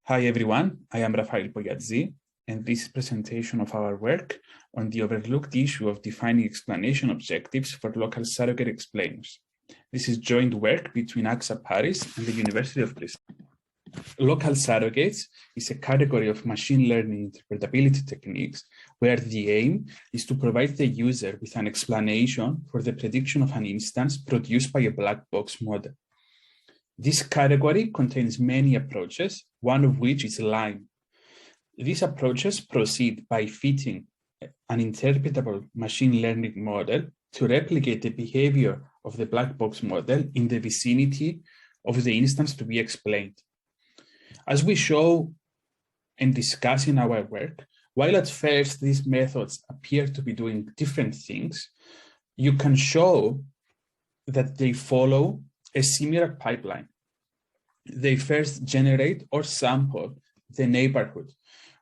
Hi everyone, I am Rafael Poyadzi, and this is a presentation of our work on the overlooked issue of defining explanation objectives for local surrogate explainers. This is joint work between AXA Paris and the University of Bristol. Local surrogates is a category of machine learning interpretability techniques where the aim is to provide the user with an explanation for the prediction of an instance produced by a black box model. This category contains many approaches, one of which is LIME. These approaches proceed by fitting an interpretable machine learning model to replicate the behavior of the black box model in the vicinity of the instance to be explained. As we show and discuss in our work, while at first these methods appear to be doing different things, you can show that they follow a similar pipeline. They first generate or sample the neighborhood,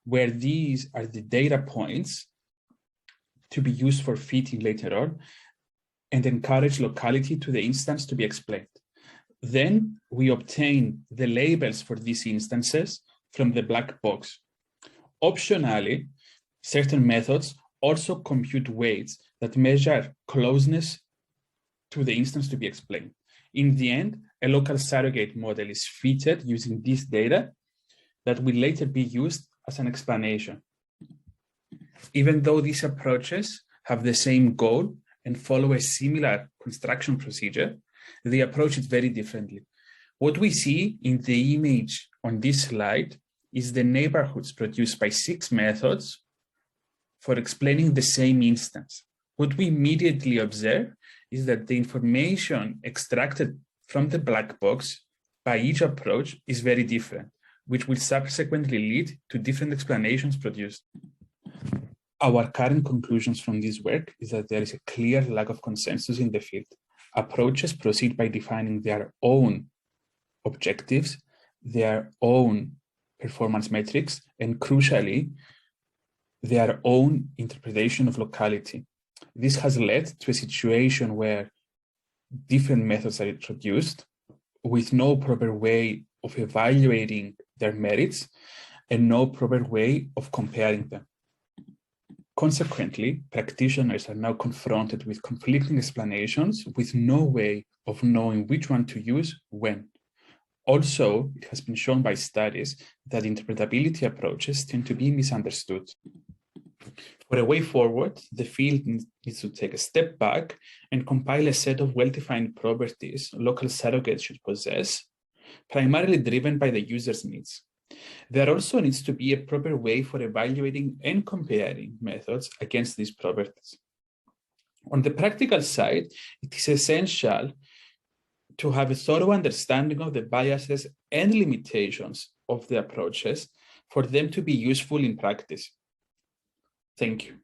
where these are the data points to be used for fitting later on, and encourage locality to the instance to be explained. Then we obtain the labels for these instances from the black box. Optionally, certain methods also compute weights that measure closeness to the instance to be explained. In the end, a local surrogate model is fitted using this data that will later be used as an explanation. Even though these approaches have the same goal and follow a similar construction procedure, they approach it very differently. What we see in the image on this slide is the neighborhoods produced by 6 methods for explaining the same instance. What we immediately observe is that the information extracted from the black box by each approach is very different, which will subsequently lead to different explanations produced. Our current conclusions from this work is that there is a clear lack of consensus in the field. Approaches proceed by defining their own objectives, their own performance metrics, and crucially, their own interpretation of locality. This has led to a situation where different methods are introduced with no proper way of evaluating their merits and no proper way of comparing them. Consequently, practitioners are now confronted with conflicting explanations with no way of knowing which one to use when. Also, it has been shown by studies that interpretability approaches tend to be misunderstood. For a way forward, the field needs to take a step back and compile a set of well-defined properties local surrogates should possess, primarily driven by the user's needs. There also needs to be a proper way for evaluating and comparing methods against these properties. On the practical side, it is essential to have a thorough understanding of the biases and limitations of the approaches for them to be useful in practice. Thank you.